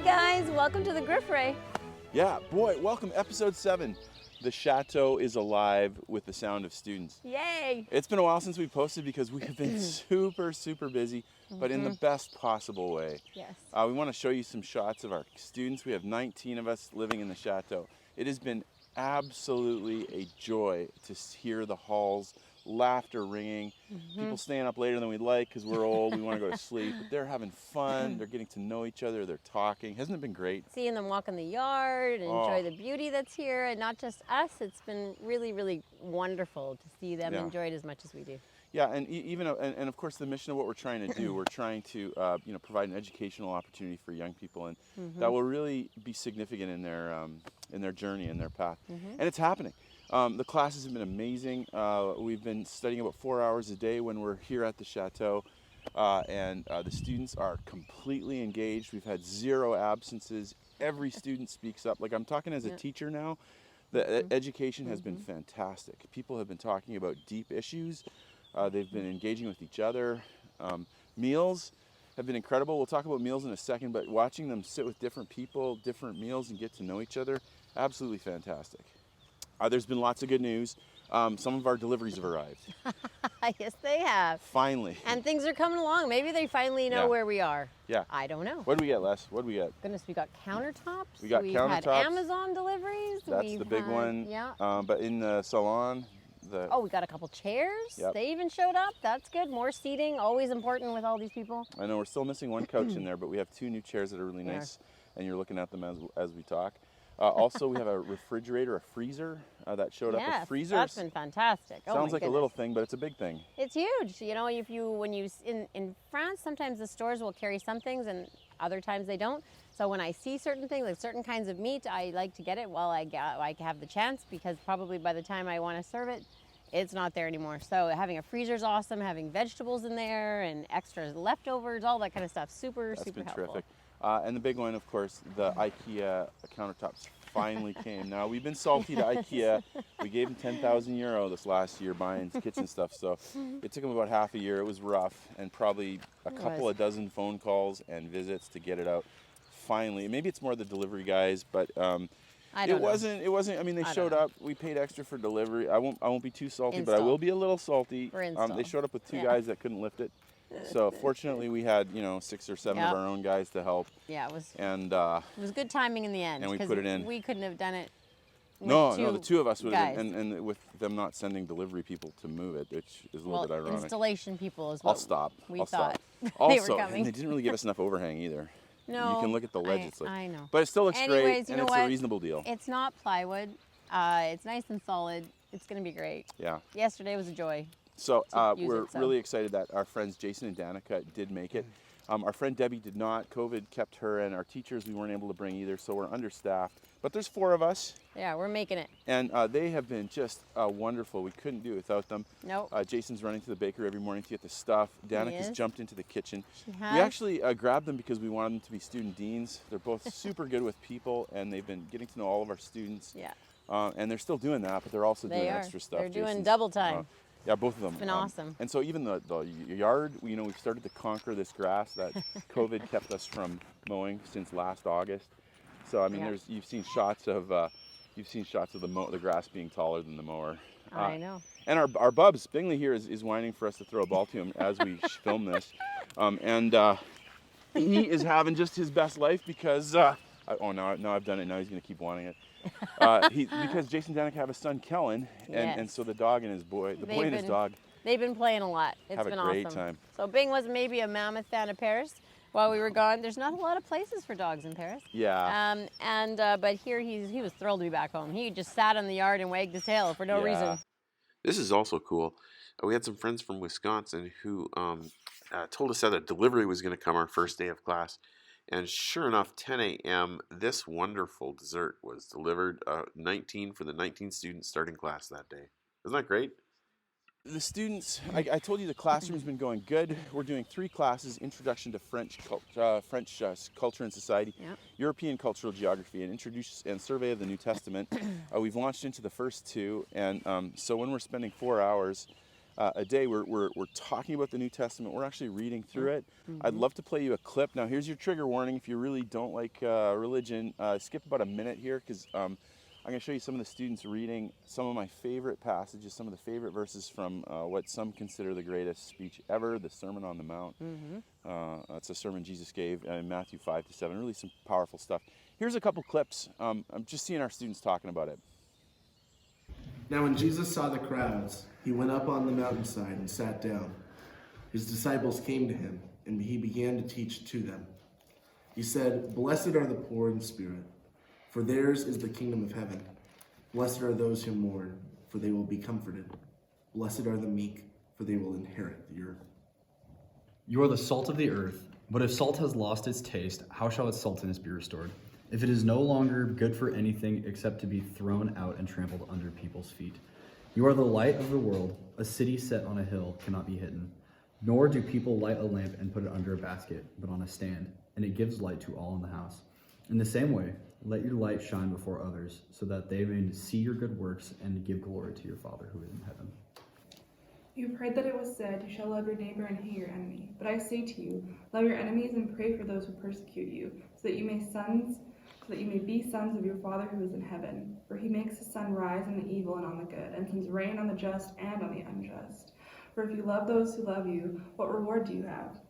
guys, welcome to the Grifferaie. Yeah, boy, welcome, episode 7. The Chateau is alive with the sound of students. Yay! It's been a while since we posted because we have been super busy, but in the best possible way. Yes. We want to show you some shots of our students. We have 19 of us living in the Chateau. It has been absolutely a joy to hear the halls, laughter ringing, people staying up later than we'd like because we're old, we want to go to sleep, but they're having fun, they're getting to know each other, they're talking. Hasn't it been great? Seeing them walk in the yard and enjoy the beauty that's here, and not just us, it's been really wonderful to see them enjoy it as much as we do. Yeah, and even and of course the mission of what we're trying to do, we're trying to provide an educational opportunity for young people, and that will really be significant in their journey, in their path, and it's happening. The classes have been amazing. We've been studying about 4 hours a day when we're here at the Chateau, and the students are completely engaged. We've had 0 absences. Every student speaks up. Like, I'm talking as a teacher now. The education has been fantastic. People have been talking about deep issues. They've been engaging with each other. Meals have been incredible. We'll talk about meals in a second, but watching them sit with different people, different meals, and get to know each other, absolutely fantastic. There's been lots of good news. Some of our deliveries have arrived. Yes, they have. Finally. And things are coming along. Maybe they finally know where we are. Yeah. I don't know. What do we get, Les? What do we get? Goodness, we got countertops. We got We've countertops. had Amazon deliveries. That's the big one. Yeah. But in the salon, oh, we got a couple chairs. Yep. They even showed up. That's good. More seating, always important with all these people. I know we're still missing one couch in there, but we have 2 new chairs that are really nice, and you're looking at them as we talk. Also, we have a refrigerator, a freezer that showed up. Yes, Freezers. that's been fantastic. Sounds like a little thing, but it's a big thing. It's huge. You know, in France, sometimes the stores will carry some things, and other times they don't. So when I see certain things, like certain kinds of meat, I like to get it while I have the chance, because probably by the time I want to serve it, it's not there anymore. So having a freezer is awesome. Having vegetables in there and extra leftovers, all that kind of stuff, super That's been helpful. Terrific. And the big one, of course, the Ikea countertops finally came. Now, we've been salty to Ikea. We gave them 10,000 euro this last year buying kitchen stuff, so it took them about half a year. It was rough, and probably a couple of dozen phone calls and visits to get it out. Finally, maybe it's more the delivery guys, but it wasn't. I mean, they showed up. We paid extra for delivery. I won't be too salty, but I will be a little salty. They showed up with 2 guys that couldn't lift it. So fortunately, we had 6 or 7 of our own guys to help. Yeah, it was. And it was good timing in the end. And we put it in. We couldn't have done it. No, the 2 of us would have, and with them not sending delivery people to move it, which is a little bit ironic. Installation people is what I'll stop. We thought Also, they were coming. And they didn't really give us enough overhang either. No, you can look at the ledge. I know. But it still looks great, and it's a reasonable deal. It's not plywood. It's nice and solid. It's going to be great. Yeah. Yesterday was a joy. So we're really excited that our friends Jason and Danica did make it. Our friend Debbie did not. COVID kept her, and our teachers we weren't able to bring either, so we're understaffed. But there's 4 of us. Yeah, we're making it. And they have been just wonderful. We couldn't do it without them. Nope. Jason's running to the bakery every morning to get the stuff. Danica's jumped into the kitchen. She has. We actually grabbed them because we wanted them to be student deans. They're both super good with people, and they've been getting to know all of our students. Yeah. And they're still doing that, but they're also doing extra stuff. They're doing double time. Yeah, both of them. It's been awesome. And so even the yard, we've started to conquer this grass that COVID kept us from mowing since last August. So I mean, you've seen shots of the grass being taller than the mower. I know. And our Bubs Bingley here is whining for us to throw a ball to him as we film this, and he is having just his best life because now I've done it. Now he's going to keep wanting it. Because Jason and Danica have a son, Kellen, and so the dog and his boy, boy and his dog. They've been playing a lot. It's been awesome. Have a great time. So Bing was maybe a mammoth fan of Paris while we were gone. There's not a lot of places for dogs in Paris. Yeah. But here he was thrilled to be back home. He just sat in the yard and wagged his tail for no reason. This is also cool. We had some friends from Wisconsin who told us that a delivery was going to come our first day of class. And sure enough, 10 a.m., this wonderful dessert was delivered, 19 for the 19 students starting class that day. Isn't that great? The students, I told you the classroom's been going good. We're doing 3 classes: Introduction to French Culture and Society, European Cultural Geography, and Survey of the New Testament. We've launched into the first 2, and so when we're spending 4 hours a day. We're talking about the New Testament. We're actually reading through it. I'd love to play you a clip. Now, here's your trigger warning. If you really don't like religion, skip about a minute here, because I'm going to show you some of the students reading some of my favorite passages, some of the favorite verses from what some consider the greatest speech ever, the Sermon on the Mount. That's a sermon Jesus gave in Matthew 5-7. Really some powerful stuff. Here's a couple clips. I'm just seeing our students talking about it. Now when Jesus saw the crowds, he went up on the mountainside and sat down. His disciples came to him, and he began to teach to them. He said, "Blessed are the poor in spirit, for theirs is the kingdom of heaven. Blessed are those who mourn, for they will be comforted. Blessed are the meek, for they will inherit the earth." You are the salt of the earth, but if salt has lost its taste, how shall its saltiness be restored? If it is no longer good for anything except to be thrown out and trampled under people's feet. You are the light of the world. A city set on a hill cannot be hidden. Nor do people light a lamp and put it under a basket, but on a stand, and it gives light to all in the house. In the same way, let your light shine before others, so that they may see your good works and give glory to your Father who is in heaven. You've heard that it was said, "You shall love your neighbor and hate your enemy." But I say to you, love your enemies and pray for those who persecute you, so that you may be sons of your Father who is in heaven. For he makes his sun rise on the evil and on the good, and sends rain on the just and on the unjust. For if you love those who love you, what reward do you have?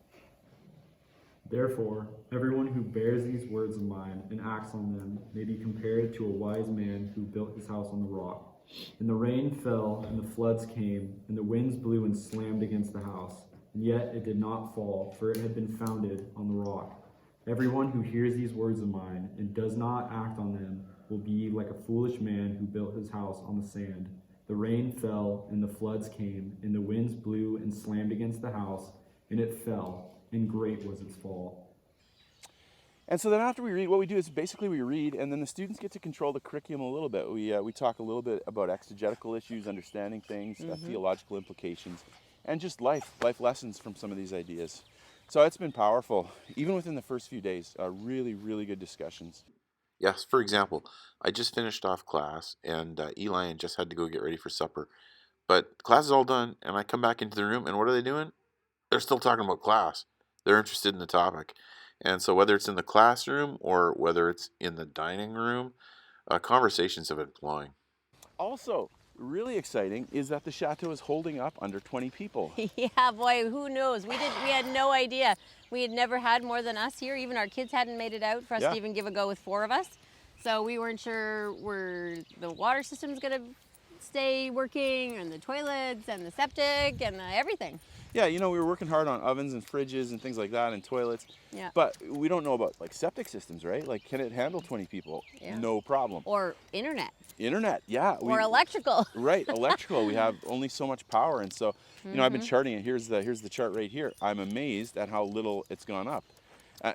Therefore, everyone who bears these words of mine and acts on them may be compared to a wise man who built his house on the rock. And the rain fell, and the floods came, and the winds blew and slammed against the house. And yet it did not fall, for it had been founded on the rock. Everyone who hears these words of mine and does not act on them will be like a foolish man who built his house on the sand. The rain fell, and the floods came, and the winds blew and slammed against the house, and it fell, and great was its fall. And so then after we read, what we do is basically we read, and then the students get to control the curriculum a little bit. We talk a little bit about exegetical issues, understanding things, theological implications, and just life lessons from some of these ideas. So it's been powerful, even within the first few days. Really, really good discussions. Yes, for example, I just finished off class, and Eli and just had to go get ready for supper. But class is all done, and I come back into the room, and what are they doing? They're still talking about class. They're interested in the topic. And so whether it's in the classroom or whether it's in the dining room, conversations have been flowing. Also, really exciting is that the Chateau is holding up under 20 people. Yeah, boy, who knows? We had no idea. We had never had more than us here. Even our kids hadn't made it out for us to even give a go with 4 of us. So we weren't sure were the water system's going to stay working, and the toilets and the septic and everything. Yeah, we were working hard on ovens and fridges and things like that and toilets. Yeah. But we don't know about septic systems, right? Can it handle 20 people? Yeah. No problem. Or internet. Internet, yeah. Or electrical. Right, electrical. We have only so much power, and so I've been charting it. Here's the chart right here. I'm amazed at how little it's gone up.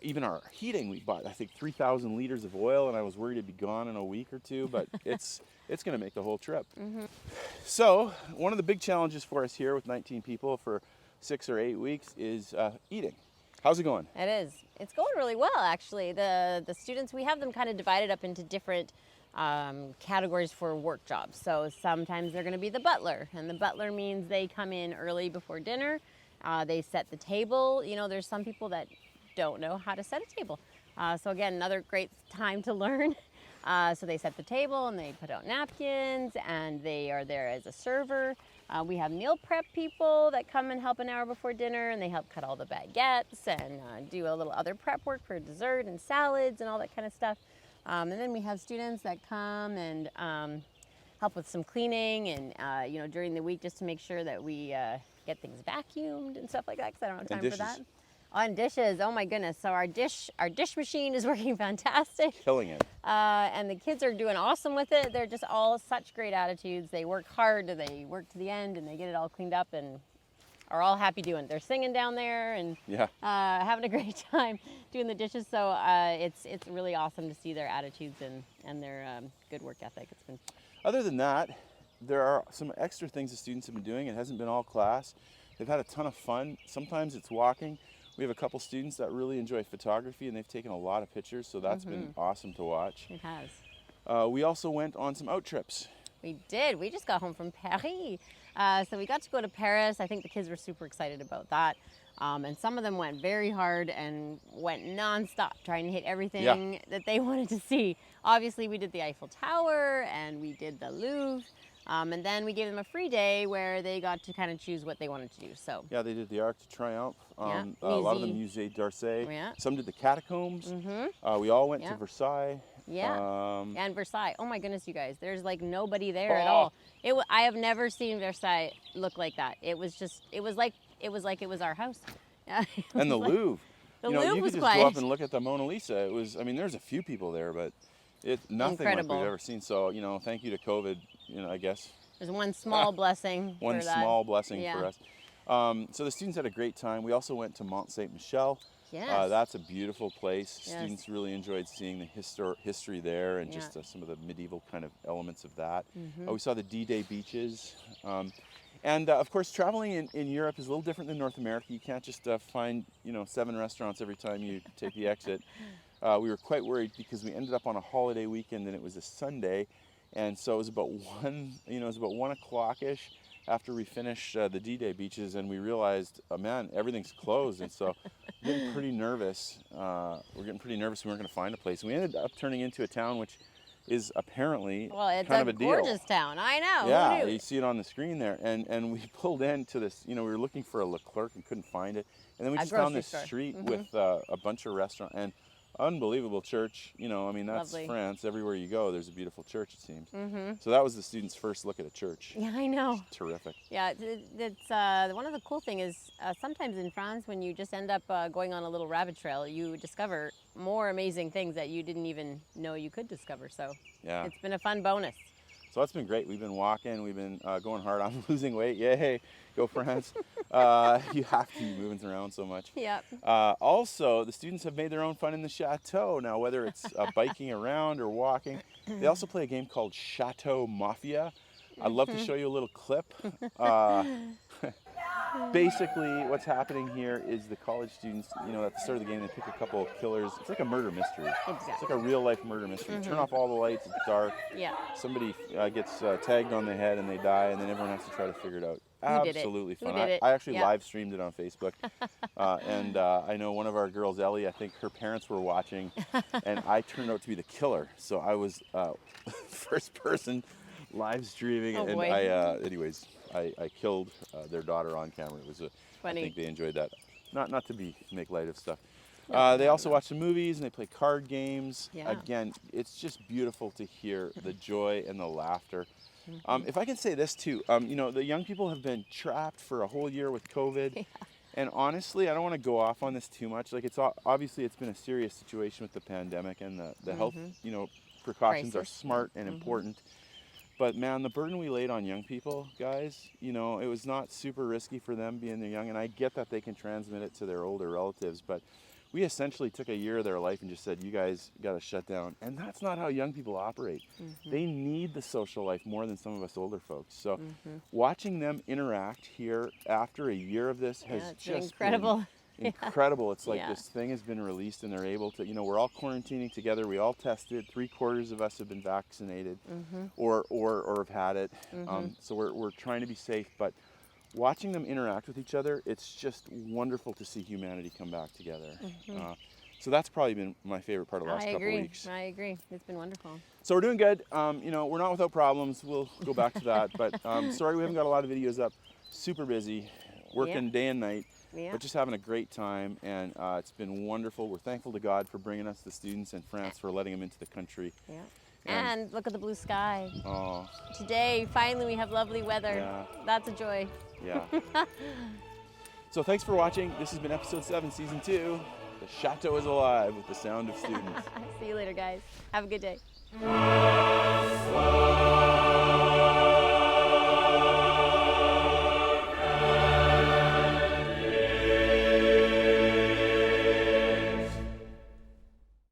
Even our heating, we bought I think 3,000 liters of oil, and I was worried it'd be gone in a week or two, but it's going to make the whole trip. So one of the big challenges for us here with 19 people for 6 or 8 weeks is eating. How's it going? It is. It's going really well, actually. The students, we have them kind of divided up into different categories for work jobs. So sometimes they're going to be the butler, and the butler means they come in early before dinner. They set the table. There's some people that don't know how to set a table. So again, another great time to learn. So they set the table and they put out napkins, and they are there as a server. We have meal prep people that come and help an hour before dinner, and they help cut all the baguettes and do a little other prep work for dessert and salads and all that kind of stuff. And then we have students that come and help with some cleaning and during the week, just to make sure that we get things vacuumed and stuff like that, because I don't have time for that. On dishes, oh my goodness. So our dish machine is working fantastic. Killing it. And the kids are doing awesome with it. They're just all such great attitudes. They work hard, they work to the end, and they get it all cleaned up and are all happy doing it. They're singing down there and having a great time doing the dishes. So it's really awesome to see their attitudes and their good work ethic. It's been. Other than that, there are some extra things the students have been doing. It hasn't been all class. They've had a ton of fun. Sometimes it's walking. We have a couple students that really enjoy photography, and they've taken a lot of pictures, so that's been awesome to watch. It has. We also went on some out trips. We did. We just got home from Paris. So we got to go to Paris. I think the kids were super excited about that. And some of them went very hard and went nonstop trying to hit everything that they wanted to see. Obviously, we did the Eiffel Tower and we did the Louvre. And then we gave them a free day where they got to kind of choose what they wanted to do. So Yeah, they did the Arc de Triomphe. Yeah. A lot of them Musée d'Orsay. Yeah. Some did the catacombs. Mm-hmm. We all went Yeah. to Versailles. Yeah, and Versailles. Oh my goodness, you guys! There's like nobody there at all. I have never seen Versailles look like that. It was like it was our house. Yeah. And the Louvre. The you know, Louvre you was could just quiet. go up and look at the Mona Lisa. It was, I mean, there's a few people there, but nothing Incredible. like we've ever seen. So, you know, thank you to COVID, you know, I guess. There's one small blessing. One for that. small blessing Yeah. for us. So the students had a great time. We also went to Mont Saint Michel. Yes. That's a beautiful place. Yes. Students really enjoyed seeing the history there and Yeah. just some of the medieval kind of elements of that. We saw the D-Day beaches. And of course, traveling in Europe is a little different than North America. You can't just find, you know, 7 restaurants every time you take the exit. We were quite worried because we ended up on a holiday weekend and it was a Sunday. And so it was about 1 o'clock-ish after we finished the D-Day beaches, and we realized, man, everything's closed. And so we're getting pretty nervous. We weren't going to find a place. And we ended up turning into a town which is apparently it's kind of a deal. gorgeous town. I know. Yeah, Who knew? you see it on the screen there. And we pulled into this, you know, we were looking for a Leclerc and couldn't find it. And then we A just found grocery this store. street with a bunch of restaurants and unbelievable church. You know, I mean, that's Lovely. France. Everywhere you go, there's a beautiful church, it seems. So that was the students' first look at a church. Yeah, I know. Terrific. Yeah, it's one of the cool thing is sometimes in France when you just end up going on a little rabbit trail, you discover more amazing things that you didn't even know you could discover. So Yeah. it's been a fun bonus. So that's been great. We've been walking. We've been going hard. I'm losing weight. Yay. Go France. You have to be moving around so much. Yep. Also, the students have made their own fun in the Chateau. Now, whether it's biking around or walking, they also play a game called Chateau Mafia. I'd love to show you a little clip. Basically, what's happening here is the college students, you know, at the start of the game, they pick a couple of killers. It's like a murder mystery. Exactly. It's like a real-life murder mystery. Turn off all the lights. It's dark. Yeah. Somebody gets tagged on the head and they die, and then everyone has to try to figure it out. Who did it? Absolutely Who fun. did it? I actually Yeah. live streamed it on Facebook. And I know one of our girls, Ellie, I think her parents were watching, and I turned out to be the killer. So I was first person live streaming, Oh, and boy. anyways, I killed their daughter on camera. It was Funny. I think they enjoyed that. Not to make light of stuff. They also watch some movies and they play card games. Yeah. Again, it's just beautiful to hear the joy and the laughter. If I can say this too, you know, the young people have been trapped for a whole year with COVID. Yeah. And honestly, I don't want to go off on this too much. Like, obviously it's been a serious situation with the pandemic, and the health, you know, precautions are Crisis. smart and important. But man, the burden we laid on young people, guys, you know, it was not super risky for them being they're young, and I get that they can transmit it to their older relatives, but we essentially took a year of their life and just said, you guys got to shut down. And that's not how young people operate. They need the social life more than some of us older folks. So watching them interact here after a year of this has it's been just incredible. been incredible. It's like Yeah. this thing has been released and they're able to, you know, we're all quarantining together. We all tested. 3/4 of us have been vaccinated or have had it. So we're trying to be safe, but watching them interact with each other, it's just wonderful to see humanity come back together. So that's probably been my favorite part of the last couple of weeks. I agree. It's been wonderful. So we're doing good. You know, we're not without problems. We'll go back to that. But sorry we haven't got a lot of videos up. Super busy, working day and night. Yeah. But just having a great time, and it's been wonderful. We're thankful to God for bringing us the students and France for letting them into the country. Yeah. And look at the blue sky. Oh, Today, finally, we have lovely weather. Yeah. That's a joy. yeah. So thanks for watching. This has been episode 7, season 2. The Chateau is alive with the sound of students. See you later, guys. Have a good day.